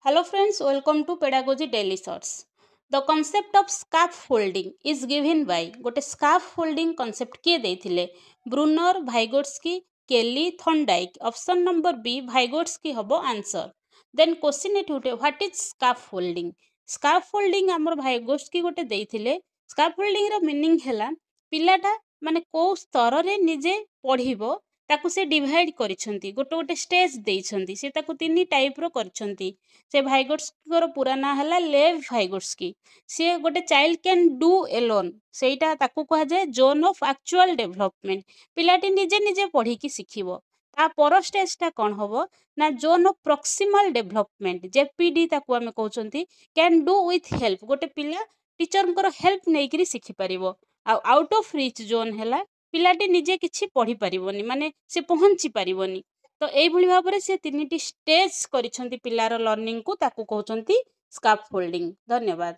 Hello friends, welcome to Pedagogy Daily Shorts. The concept of scaffolding is given by गोटे scaffolding concept किए देथिले Brunner भाइगोट्स्की केली Thorndike option number B भाइगोट्स्की हबो answer then question एठी उठे what is scaffolding हमर भाइगोट्स्की गोटे देथिले scaffolding रो meaning हैला पिलाटा माने को स्तर रे निजे पढिबो ताकू से डिवाइड करिसंती गोटे गोटे स्टेज देइसंती से ताकू तीन टाइप रो करछंती से भाइगोट्स्की पूरा ना है लेव भाइगोट्स्की सी गोटे चाइल्ड कैन डू एलोन सेटा ताकू कहा जाए जोन ऑफ एक्चुअल डेवलपमेंट पिलाटी निजे निजे पढ़ी की शिखिबो ता पर स्टेजटा कौन हबो ना zone of proximal development JPD ताकू आमे कहउचंती कैन डू विथ हेल्प गोटे पिला टीचर को हेल्प नहीं करी शिखि परिबो आउट ऑफ रिच जोन हैला पिलाटी निजे किछि पढ़ी परिबोनी माने से पहुंची परिबोनी तो एइभली भाबरे से तीनिटी स्टेज करिसंती पिलार लर्निंग को ताकू कहउचंती स्काफोल्डिंग। धन्यवाद।